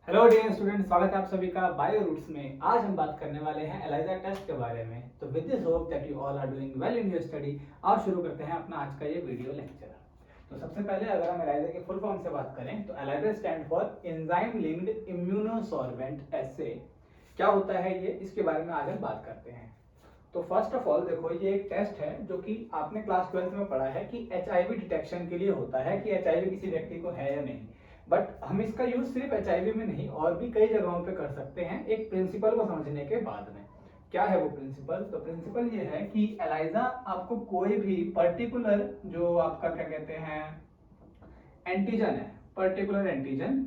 Hello dear student, स्वागत है आप सभी का बायो रूट्स में। आज हम बात करने वाले हैं एलाइजा टेस्ट के बारे में। तो with this hope that you all are doing well in your study. आज शुरू करते हैं अपना आज का ये वीडियो लेक्चर। तो सबसे पहले अगर हम एलाइजा के फुल फॉर्म से बात करें तो ELISA stand for enzyme linked immunosorbent assay. क्या होता है ये, इसके बारे में आज हम बात करते हैं। तो फर्स्ट ऑफ ऑल देखो, ये एक टेस्ट है जो कि आपने क्लास 12th में पढ़ा है कि एचआईवी डिटेक्शन के लिए होता है कि एचआईवी किसी व्यक्ति को है या नहीं। बट हम इसका यूज सिर्फ एचआईवी में नहीं और भी कई जगहों पे कर सकते हैं, एक प्रिंसिपल को समझने के बाद में। क्या है वो प्रिंसिपल? तो प्रिंसिपल ये है कि एलाइजा आपको कोई भी पर्टिकुलर जो आपका क्या कहते हैं एंटीजन है, पर्टिकुलर एंटीजन,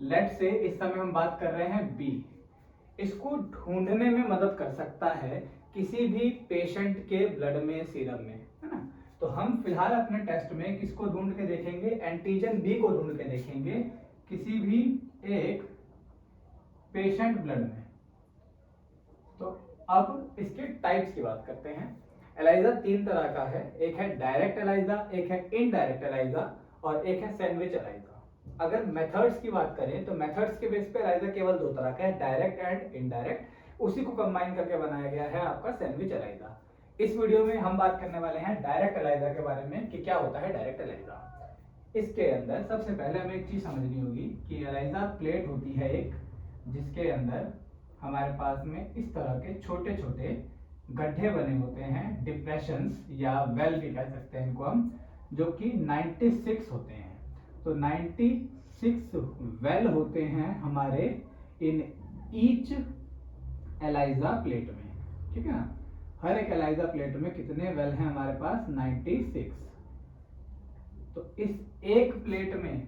लेट से इस समय हम बात कर रहे हैं बी, इसको ढूंढने में मदद कर सकता है किसी भी पेशेंट के ब्लड में, सीरम में, है ना। तो हम फिलहाल अपने टेस्ट में किसको ढूंढ के देखेंगे? एंटीजन बी को ढूंढ के देखेंगे किसी भी एक पेशेंट ब्लड में। तो अब इसके टाइप्स की बात करते हैं। एलाइजा तीन तरह का है, एक है डायरेक्ट एलाइजा, एक है इनडायरेक्ट एलाइजा और एक है सैंडविच एलाइजा। अगर मेथड्स की बात करें तो मेथड्स के बेस पे एलाइजा केवल दो तरह का है, डायरेक्ट एंड इनडायरेक्ट। उसी को कंबाइन करके बनाया गया है आपका सैंडविच एलाइजा। इस वीडियो में हम बात करने वाले हैं डायरेक्ट एलाइजा के बारे में कि क्या होता है डायरेक्ट एलाइजा। इसके अंदर सबसे पहले हमें एक चीज समझनी होगी कि एलाइजा प्लेट होती है एक, जिसके अंदर हमारे पास में इस तरह के छोटे छोटे गड्ढे बने होते हैं, डिप्रेशंस या वेल भी कह सकते हैं इनको हम, जो कि 96 होते हैं। तो 96 वेल होते हैं हमारे इन ईच एलाइजा प्लेट में, ठीक है ना। हर एक एलाइजा प्लेट में कितने वेल हैं हमारे पास? 96। तो इस एक प्लेट में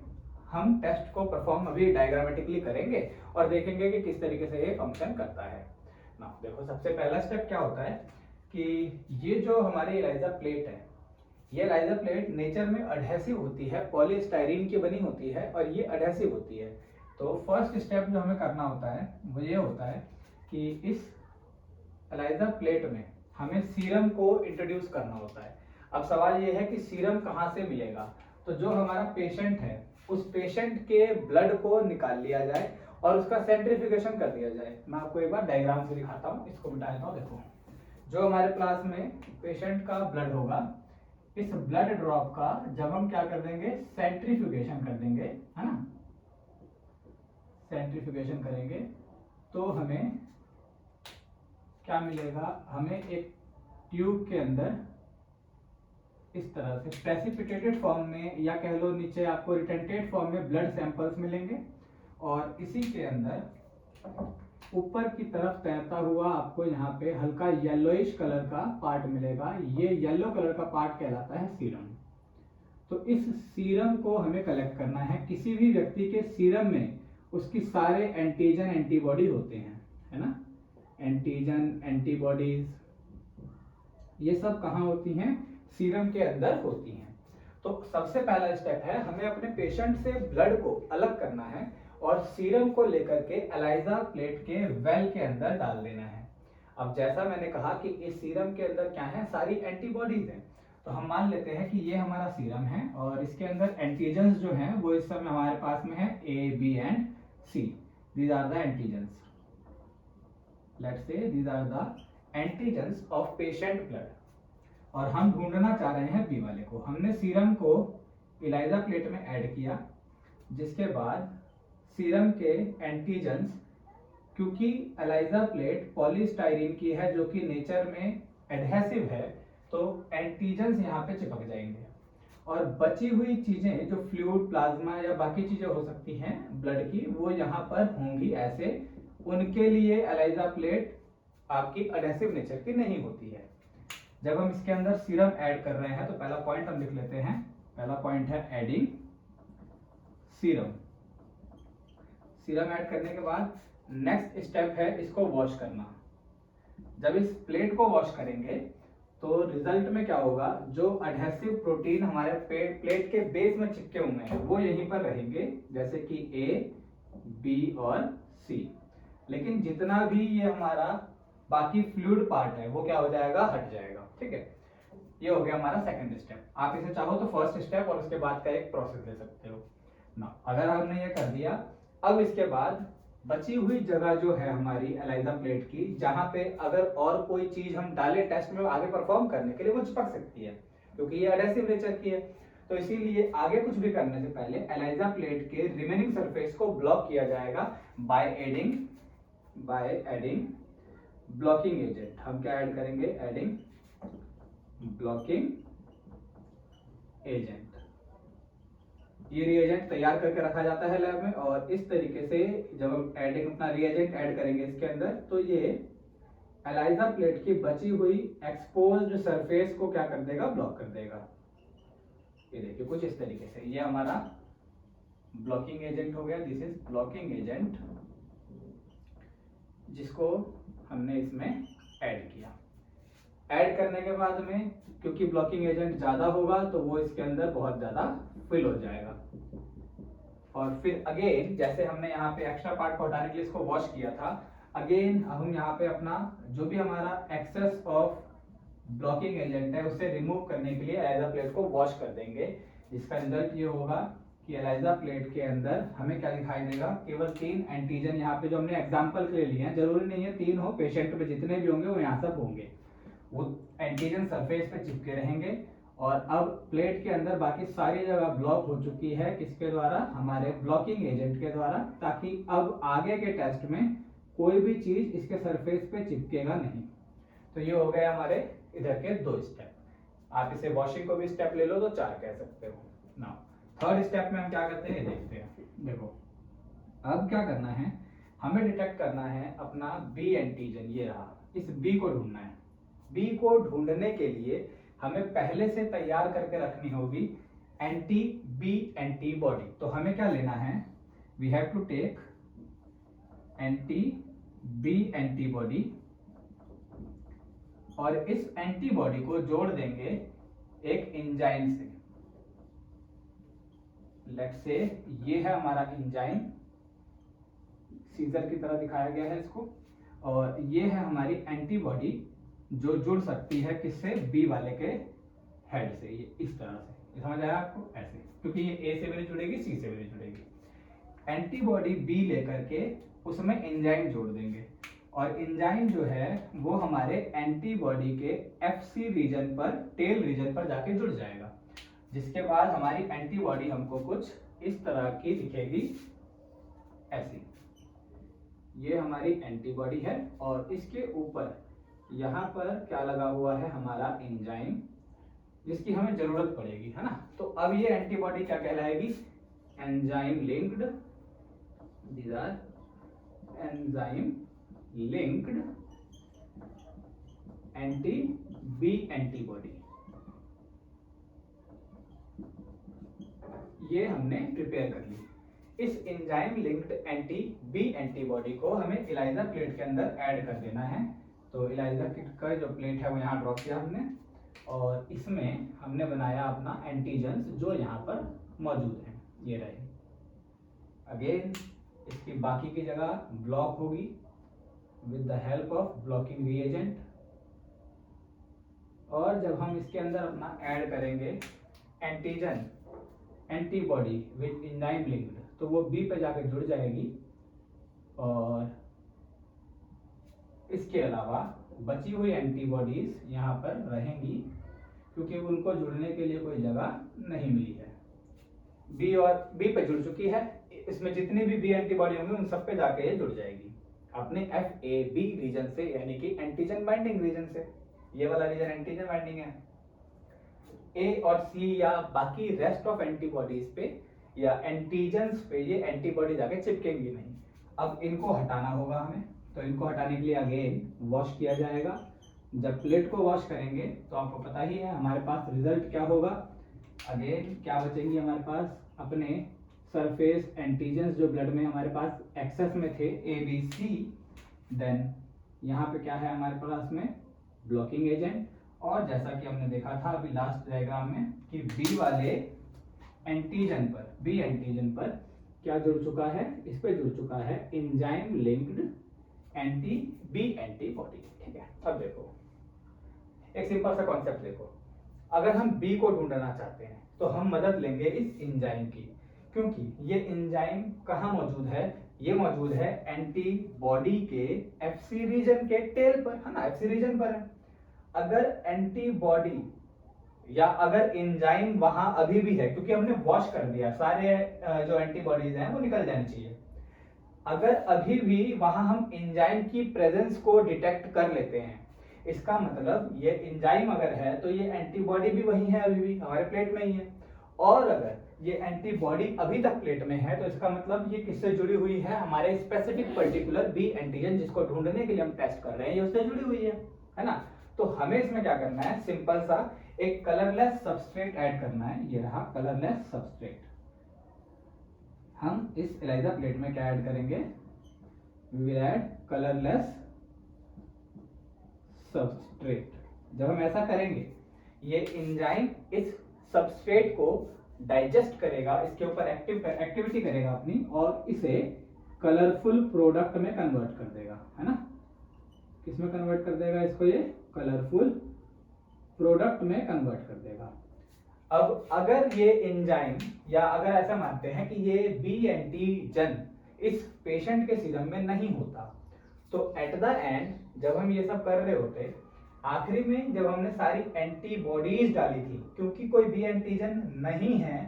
हम टेस्ट को परफॉर्म अभी डायग्रामेटिकली करेंगे और देखेंगे कि किस तरीके से ये फंक्शन करता है ना। देखो, सबसे पहला स्टेप क्या होता है कि ये जो हमारी एलाइजा प्लेट है, ये एलाइजा प्लेट नेचर में अडहेसिव होती है, पॉलीस्टाइरीन की बनी होती है और ये अडहेसिव होती है। तो फर्स्ट स्टेप जो हमें करना होता है वो ये होता है कि इस एलाइजा प्लेट में हमें सीरम को इंट्रोड्यूस करना होता है। अब सवाल ये है कि सीरम कहाँ से मिलेगा? तो जो हमारा पेशेंट है उस पेशेंट के ब्लड को निकाल लिया जाए और उसका सेंट्रीफ्यूगेशन कर दिया जाए। मैं आपको एक बार डायग्राम से दिखाता हूँ, इसको मिटा देता हूँ। देखो, जो हमारे क्लास में पेशेंट का ब्लड होगा, इस ब्लड ड्रॉप का जब हम क्या कर देंगे? सेंट्रीफ्यूगेशन कर देंगे, है ना। सेंट्रीफ्यूगेशन करेंगे तो हमें क्या मिलेगा? हमें एक ट्यूब के अंदर इस तरह से प्रेसिपिटेटेड फॉर्म में या कह लो नीचे आपको रिटेंटेड फॉर्म में ब्लड सैंपल्स मिलेंगे और इसी के अंदर ऊपर की तरफ तैरता हुआ आपको यहाँ पे हल्का येलोइश कलर का पार्ट मिलेगा। ये येलो कलर का पार्ट कहलाता है सीरम। तो इस सीरम को हमें कलेक्ट करना है। किसी भी व्यक्ति के सीरम में उसकी सारे एंटीजन एंटीबॉडी होते हैं, है ना। एंटीजन एंटीबॉडीज ये सब कहाँ होती हैं? सीरम के अंदर होती हैं। तो सबसे पहला स्टेप है हमें अपने पेशेंट से ब्लड को अलग करना है और सीरम को लेकर के एलाइजा प्लेट के वेल के अंदर डाल देना है। अब जैसा मैंने कहा कि इस सीरम के अंदर क्या है? सारी एंटीबॉडीज हैं। तो हम मान लेते हैं कि ये हमारा सीरम है और इसके अंदर एंटीजन्स जो हैं वो इस समय हमारे पास में है A, B and C. These are the antigens. Let's say these are the antigens of patient blood और हम ढूंढना चाह रहे हैं बी वाले को। हमने सीरम को एलाइजा प्लेट में ऐड किया, जिसके बाद सीरम के एंटीजन्स, क्योंकि एलाइजा प्लेट पॉलीस्टाइरीन की है जो कि नेचर में एडहेसिव है, तो एंटीजन्स यहाँ पे चिपक जाएंगे और बची हुई चीजें जो फ्लूइड, प्लाज्मा या बाकी चीजें हो सकती हैं ब्लड की, वो यहाँ पर होंगी ऐसे। उनके लिए एलाइजा प्लेट आपकी एडहेसिव नेचर की नहीं होती है। जब हम इसके अंदर सीरम ऐड कर रहे हैं तो पहला पॉइंट हम लिख लेते हैं। पहला पॉइंट है एडिंग सीरम। सीरम ऐड करने के बाद नेक्स्ट स्टेप है इसको वॉश करना। जब इस प्लेट को वॉश करेंगे तो रिजल्ट में क्या होगा? जो एडहेसिव प्रोटीन हमारे प्लेट के बेस में चिपके हुए हैं वो यहीं पर रहेंगे, जैसे कि ए, बी और सी। लेकिन जितना भी ये हमारा बाकी फ्लूइड पार्ट है वो क्या हो जाएगा? हट जाएगा, ठीक है। ये हो गया हमारा सेकंड स्टेप। आप इसे चाहो तो फर्स्ट स्टेप और उसके बाद का एक प्रोसेस ले सकते हो ना। अगर हमने ये कर दिया अब इसके बाद बची हुई जगह जो है हमारी एलाइजा प्लेट की, जहां पे अगर और कोई चीज हम डालें टेस्ट में आगे परफॉर्म करने के लिए, वो चिपक सकती है क्योंकि ये एडेसिव नेचर की है। तो इसीलिए आगे कुछ भी करने से पहले एलाइजा प्लेट के रिमेनिंग सरफेस को ब्लॉक किया जाएगा बाय एडिंग ब्लॉकिंग एजेंट। हम क्या ऐड करेंगे? Adding blocking agent. ये रिएजेंट तैयार करके रखा जाता है लैब में, और इस तरीके से जब हम एडिंग अपना रिएजेंट ऐड करेंगे इसके अंदर, तो ये एलाइजा प्लेट की बची हुई एक्सपोज्ड सरफेस को क्या कर देगा? ब्लॉक कर देगा। ये देखिए कुछ इस तरीके से ये हमारा ब्लॉकिंग एजेंट हो गया। दिस इज ब्लॉकिंग एजेंट, जिसको हमने इसमें ऐड किया। ऐड करने के बाद में क्योंकि ब्लॉकिंग एजेंट ज्यादा होगा तो वो इसके अंदर बहुत ज्यादा फिल हो जाएगा। और फिर अगेन जैसे हमने यहाँ पे एक्स्ट्रा पार्ट को हटाने के लिए इसको वॉश किया था, अगेन हम यहाँ पे अपना जो भी हमारा एक्सेस ऑफ ब्लॉकिंग एजेंट है उसे रिमूव करने के लिए एलाइजा प्लेट को वॉश कर देंगे, जिसका रिजल्ट ये होगा कि एलाइजा प्लेट के अंदर हमें क्या दिखाई देगा? केवल 3 एंटीजन यहाँ पे जो हमने एग्जांपल के लिए लिए हैं, जरूरी नहीं है 3 हो, पेशेंट में जितने भी होंगे वो यहाँ सब होंगे, वो एंटीजन सरफेस पे चिपके रहेंगे। और अब प्लेट के अंदर बाकी सारी जगह ब्लॉक हो चुकी है, किसके द्वारा? हमारे ब्लॉकिंग एजेंट के द्वारा, ताकि अब आगे के टेस्ट में कोई भी चीज इसके सरफेस पे चिपकेगा नहीं। तो ये हो गए हमारे इधर के 2 स्टेप। आप इसे वॉशिंग को भी स्टेप ले लो तो 4 कह सकते हो। नाउ थर्ड स्टेप में हम क्या करते हैं देखते हैं। देखो अब क्या करना है, हमें डिटेक्ट करना है अपना बी एंटीजन, ये रहा, इस बी को ढूंढना है। बी को ढूंढने के लिए हमें पहले से तैयार करके रखनी होगी एंटी बी एंटीबॉडी। तो हमें क्या लेना है? We have to take anti B antibody, और इस एंटीबॉडी को जोड़ देंगे एक एंजाइम से। लेट्स से ये है हमारा एंजाइम, सीजर की तरह दिखाया गया है इसको, और ये है हमारी एंटीबॉडी जो जुड़ सकती है किससे? बी वाले के हेड से। ये इस तरह से, ये समझ आया आपको? ऐसे, क्योंकि ये ए से भी नहीं जुड़ेगी, सी से भी नहीं जुड़ेगी। एंटीबॉडी बी लेकर के उसमें एंजाइम जोड़ देंगे, और एंजाइम जो है वो हमारे एंटीबॉडी के एफसी रीजन पर, टेल रीजन पर जाके जुड़ जाएगा, जिसके बाद हमारी एंटीबॉडी हमको कुछ इस तरह की दिखेगी, ऐसी। ये हमारी एंटीबॉडी है, और इसके ऊपर यहाँ पर क्या लगा हुआ है? हमारा एंजाइम, जिसकी हमें जरूरत पड़ेगी, है ना। तो अब ये एंटीबॉडी क्या कहलाएगी? Enzyme linked. These are enzyme linked anti B antibody. ये हमने प्रिपेयर कर ली। इस enzyme linked anti B antibody को हमें एलाइजा प्लेट के अंदर ऐड कर देना है। तो एलाइजा किट का जो प्लेट है वो यहाँ ड्रॉ किया हमने, और इसमें हमने बनाया अपना एंटीजन्स जो यहाँ पर मौजूद हैं, ये रहे। अगेन इसकी बाकी की जगह ब्लॉक होगी with the help of blocking reagent, और जब हम इसके अंदर अपना ऐड करेंगे antigen antibody with enzyme linked, तो वो बी पे जाके जुड़ जाएगी, और इसके अलावा बची हुई एंटीबॉडीज यहाँ पर रहेंगी, क्योंकि उनको जुड़ने के लिए कोई जगह नहीं मिली है। बी और बी पे जुड़ चुकी है, इसमें जितनी भी बी एंटीबॉडी होंगी उन सब पे जाके ये जुड़ जाएगी अपने FAB रीजन से, यानी कि एंटीजन बाइंडिंग रीजन से। ये वाला रीजन एंटीजन बाइंडिंग है। ए और सी या बाकी रेस्ट ऑफ एंटीबॉडीज पे या एंटीजन्स पे ये एंटीबॉडी जाके चिपकेंगी नहीं। अब इनको हटाना होगा हमें, तो इनको हटाने के लिए अगेन वॉश किया जाएगा। जब प्लेट को वॉश करेंगे तो आपको पता ही है हमारे पास रिजल्ट क्या होगा। अगेन क्या बचेंगी हमारे पास? अपने सरफेस एंटीजन्स जो ब्लड में हमारे पास एक्सेस में थे, ABC। देन यहाँ पे क्या है हमारे पास में? Blocking agent. और जैसा कि हमने देखा था अभी लास्ट डायग्राम में कि बी वाले एंटीजन पर, बी एंटीजन पर क्या जुड़ चुका है? इस पे जुड़ चुका है enzyme linked anti B antibody. ठीक है, अब देखो एक सिंपल सा कॉन्सेप्ट देखो। अगर हम बी को ढूंढना चाहते हैं तो हम मदद लेंगे इस एंजाइम की। क्योंकि ये एंजाइम कहाँ मौजूद है, ये मौजूद है एंटीबॉडी के एफसी रीजन के टेल पर, है ना, एफसी रीजन पर है। अगर एंटीबॉडी या अगर एंजाइम वहां अभी भी है, क्योंकि हमने वॉश कर दिया, सारे जो एंटीबॉडीज हैं वो निकल जानी चाहिए, अगर अभी भी वहां हम एंजाइम की प्रेजेंस को डिटेक्ट कर लेते हैं, इसका मतलब ये एंजाइम अगर है तो ये एंटीबॉडी भी वही है, अभी भी हमारे प्लेट में ही है। और अगर ये एंटीबॉडी अभी तक प्लेट में है तो इसका मतलब ये किससे जुड़ी हुई है, हमारे स्पेसिफिक पर्टिकुलर बी एंटीजन जिसको ढूंढने के लिए हम टेस्ट कर रहे हैं, ये उससे जुड़ी हुई है ना। तो हमें इसमें क्या करना है, सिंपल सा एक कलरलेस सबस्ट्रेट ऐड करना है। ये रहा कलरलेस सबस्ट्रेट। हम इस एलाइजा प्लेट में क्या ऐड करेंगे, we will add colourless substrate. जब हम ऐसा करेंगे, ये एंजाइम इस सबस्ट्रेट को डाइजेस्ट करेगा, इसके ऊपर एक्टिविटी करेगा अपनी, और इसे कलरफुल प्रोडक्ट में कन्वर्ट कर देगा, है ना। किसमें कन्वर्ट कर देगा इसको, ये कलरफुल प्रोडक्ट में कन्वर्ट कर देगा। अब अगर ये एंजाइम, या अगर ऐसा मानते हैं कि ये बी एंटीजन इस पेशेंट के सीरम में नहीं होता, तो एट द एंड जब हम ये सब कर रहे होते, आखिरी में जब हमने सारी एंटीबॉडीज डाली थी, क्योंकि कोई बी एंटीजन नहीं है,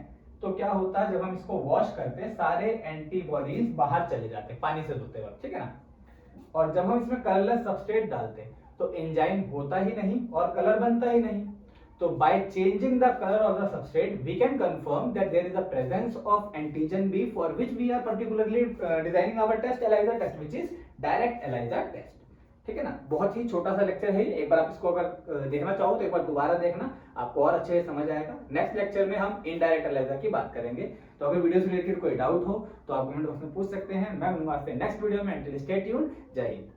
तो क्या होता, जब हम इसको वॉश करते सारे एंटीबॉडीज बाहर चले जाते पानी से धोते वक्त, ठीक है ना। और जब हम इसमें कलरलेस सबस्ट्रेट डालते तो एंजाइम होता ही नहीं और कलर बनता ही नहीं। तो by changing the color of the substrate, we can confirm that there is a presence of antigen B, for which we are particularly designing our test, ELISA test, which is direct ELISA test। ठीक है ना। बहुत ही छोटा सा lecture है ये, एक बार आप इसको अगर देखना चाहो तो एक बार दोबारा देखना, आपको और अच्छे से समझ आएगा। नेक्स्ट लेक्चर में हम इनडायरेक्ट ELISA की बात करेंगे। तो अगर वीडियो से रिलेटेड कोई डाउट हो तो आप कमेंट बॉक्स में पूछ सकते हैं, मैं मिलूंगा आपसे नेक्स्ट वीडियो में। अंटिल स्टे ट्यून्ड, जय हिंद।